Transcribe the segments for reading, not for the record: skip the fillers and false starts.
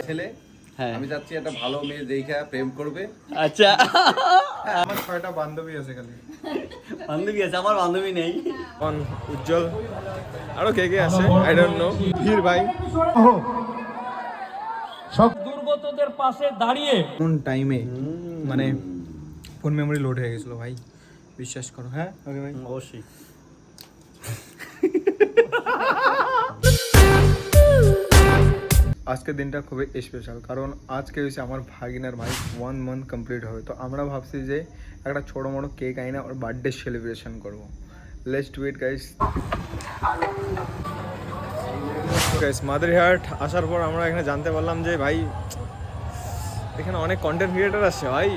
ছেলে আমি যাচ্ছি একটা ভালো মেয়ে দেখা প্রেম করবে। আচ্ছা আমার 6টা বান্ধবী আছে খালি। বান্ধবী আছে, আমার বান্ধবী নেই। উজ্জ্বল আরো কে কে আছে আই ডোন্ট নো। ভিড় ভাই সব দুর্গতদের পাশে দাঁড়িয়ে কোন টাইমে মানে ফোন মেমোরি লোড হয়ে গেছিল ভাই, বিশ্বাস করো। হ্যাঁ ওকে ভাই অবশ্যই। আজকের দিনটা খুবই স্পেশাল, কারণ আজকে হচ্ছে আমার ভাগিনার ভাই 1 মান্থ কমপ্লিট হবে। তো আমরা ভাবছি যে একটা ছোটো মোটো কেক আইনা ওর বার্থডে সেলিব্রেশন করবো। Let's do it guys. Guys Madarihat আসার পর আমরা এখানে জানতে পারলাম যে ভাই এখানে অনেক কন্টেন্ট ক্রিয়েটার আছে ভাই,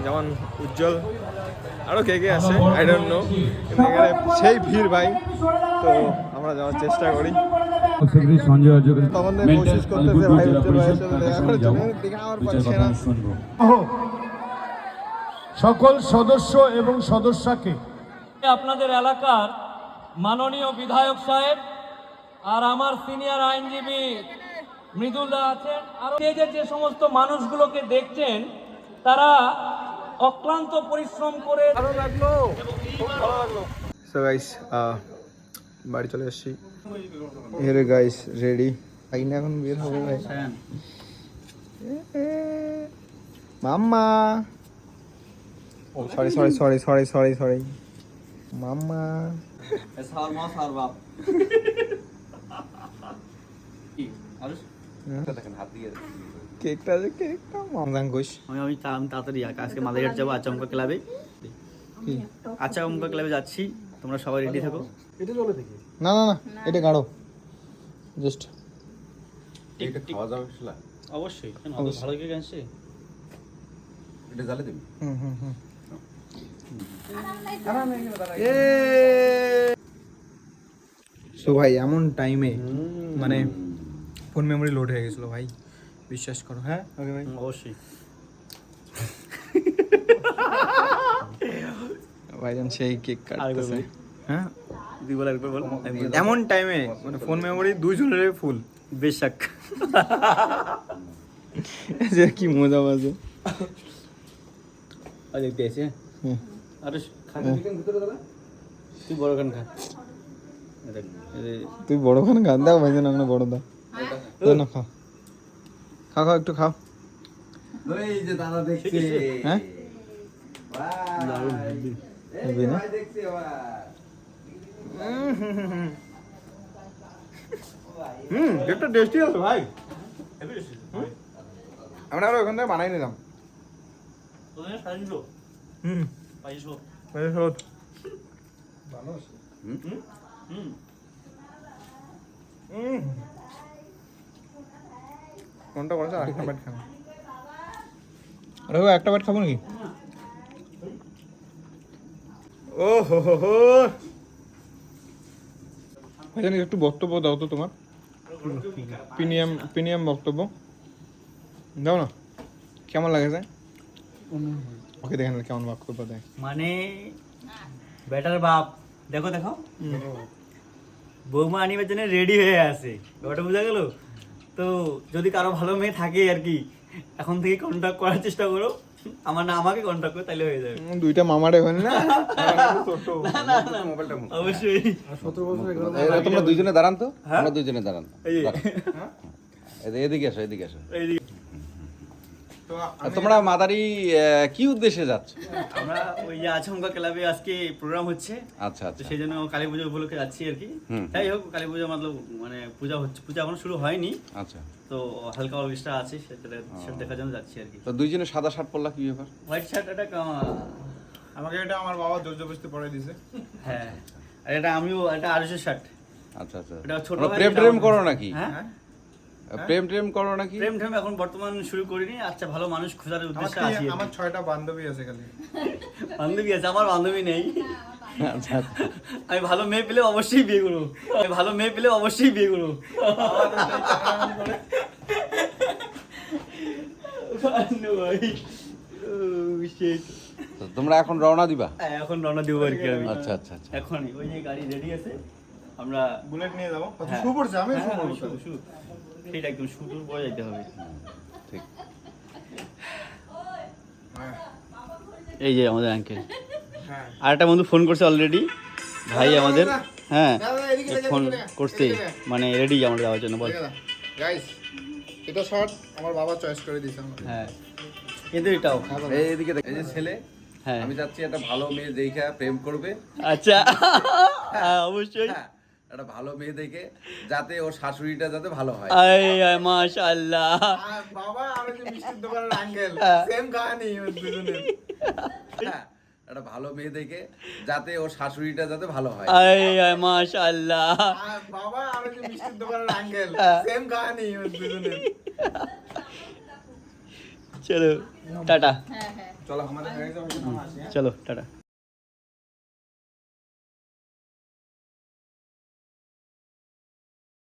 যেমন উজ্জ্বল আরও কে কে আছে আই ডোন্ট নো। এখানে সেই ভিড় ভাই, তো আমরা যাওয়ার চেষ্টা করি। সকল সদস্য এবং সদস্যকে আপনাদের এলাকার মাননীয় বিধায়ক সাহেব আর আমার সিনিয়র আইনজীবী মৃদুলদা আছেন, আর যে সমস্ত মানুষগুলোকে দেখছেন তারা অক্লান্ত পরিশ্রম করে। ভালো লাগলো, খুব ভালো লাগলো। সো গাইস বাড়ি চলে এসেছি। এরে গাইস রেডি, আইনা এখন বের হবে ভাই। মাম্মা, ও sorry sorry sorry sorry sorry sorry মাম্মা। সার মা সার বাপ। কেকটা যে কেকটা মামদাং ঘোষ। আমি তাড়াতাড়ি আজকে মাদারিহাট যাবো আচমকা ক্লাবে। আচমকা ক্লাবে যাচ্ছি, তোমরা সবাই রেডি থাকো। না না না এটা গাড়ো জাস্ট। এটা খাওয়া যাবে শালা? অবশ্যই, কেন ভালো কেক আনছে, এটা জ্বালে দিবি। হুম হুম হুম। সো ভাই এমন টাইমে মানে ফোন মেমোরি লোড হয়ে গেছিল ভাই, বিশ্বাস করো। হ্যাঁ ওকে ভাই অবশ্যই। ভাইজান সেই কেক কাটতেছে। হ্যাঁ দুই বলে একবার বল। এমন টাইমে মানে ফোন মেমোরি 2 জনের ফুল। বেশক যে কি মজা বাজে। আর দেখতে আছে। হুম আরে খালি চিকেন ভিতরে দাও। তুই বড় খান খা। তুই বড় খান গান দাও ভাইজান, আমরা বড় দাও না। খাও খাও খাও একটু খাও। এই যে দাদা দেখছে। হ্যাঁ ভাই হেভি না? ভাই দেখছে ভাই। কেকটা টেস্টি আছে ভাই। আমরা আরো ওখান থেকে বানাই নিলাম। তোদের সাজিছো হুম পাইছো। ভালো আছে। হুম কোনটা করেছে? আরেকটা বাইট খাবো। আরে ও একটা বাইট খাবো নাকি? ও হো হো হো। ভাইজান একটু বক্তব্য দাও তো তোমার, প্রিমিয়াম বক্তব্য দাও না। কেমন লাগেছে? ওকে দেখেন কেমন বক্তব্য দেয়। মানে বেটার বাপ দেখো দেখো বৌমা আনিবার জন্য রেডি হয়ে আছে, ব্যাপারটা বোঝা গেল? তো যদি কারো ভালো মেয়ে থাকে আর কি, এখন থেকে কন্ট্যাক্ট করার চেষ্টা করো। আমার না আমাকে কন্ট্যাক্ট করো, তাইলে হয়ে যাবে। দুইটা মামারে হয় না? মোবাইলটা অবশ্যই। 17 বছর তোমরা দুইজনে দাঁড়ান তো। হ্যাঁ? আমরা দুইজনে দাঁড়ান। এই যে। এদিকে আসো, এদিকে আসো। এইদিকে। তো তোমরা মাদারি কি উদ্দেশ্যে যাচ্ছ? আমরা ওই যে আচমকা ক্লাবে আজকে প্রোগ্রাম হচ্ছে, আচ্ছা তো আচ্ছা। সেই জন্য কালী পুজো উপলক্ষে যাচ্ছি আর কি। হুম। যাই হোক, কালী পুজো মানে পূজা হচ্ছে, পূজা এখনো শুরু হয়নি, আচ্ছা, তো হালকা অর্কেস্ট্রা আছে, সেটা দেখার জন্য যাচ্ছি আর কি। তো দুইজনে সাদা শার্ট পরলা, কি ব্যাপার? হোয়াইট শার্ট এটা আমাকে এটা আমার বাবা জোর জবরদস্তি পড়াই দিয়েছে। হ্যাঁ, আর এটা আমিও এটা আড়াইশো শার্ট। আচ্ছা আচ্ছা। এটা ছোট তোমরা ভাই, প্রেম এটা টেম আমার- করো নাকি? হ্যাঁ, প্রেম করো নাকি? প্রেম ঠেম এখন বর্তমান শুরু করিনি। আচ্ছা, ভালো মানুষ খোঁজার উদ্দেশ্যে আছি। আমার 6টা বান্ধবী আছে খালি। বান্ধবী আছে, আমার বান্ধবী নেই। আচ্ছা আচ্ছা। আমি ভালো মেয়ে পেলে অবশ্যই বিয়ে করবো। তো তোমরা এখন রওনা দিবা? এখন রওনা দিব আর কি আমি। আচ্ছা আচ্ছা আচ্ছা। এখনই ওই যে গাড়ি রেডি আছে, আমরা বুলেট নিয়ে যাবো হ্যাঁ। শু পড়ছে আমি হ্যাঁ, আমি সেটা একদম শুটুর পরে যাইতে হবে। ঠিক। এই যে আমাদের আঙ্কেল, হ্যাঁ আর একটা বন্ধু ফোন করছে অলরেডি, ভাই আমাদের। হ্যাঁ ফোন করছে, মানে রেডি আমরা যাওয়ার জন্য। বল। গাইস এটা শর্ট আমার বাবা চয়েস করে দিয়েছে আমাকে। হ্যাঁ কিন্তু এটাও এইদিকে দেখ, এই যে ছেলে, হ্যাঁ আমি চাচ্ছি একটা ভালো মেয়ে দেখে প্রেম করবে। আচ্ছা হ্যাঁ, অবশ্যই। হ্যাঁ, একটা ভালো মেয়ে দেখে যাতে ওর শাশুড়িটা যাতে ভালো হয়। আয় মাশাআল্লাহ। বাবা আমি যে মিষ্টির দোকানের আঙ্কেল সেম কাহিনী দুজনের। হ্যাঁ, একটা ভালো মেয়ে দেখে যাতে ওর শাশুড়িটা যাতে ভালো হয়। আয় মাশাআল্লাহ। বাবা আমি যে মিষ্টির দোকানের আঙ্কেল সেম কাহিনী দুজনের। চলো টাটা, চলো আমাদের গাড়ি যাবো। চলো টাটা।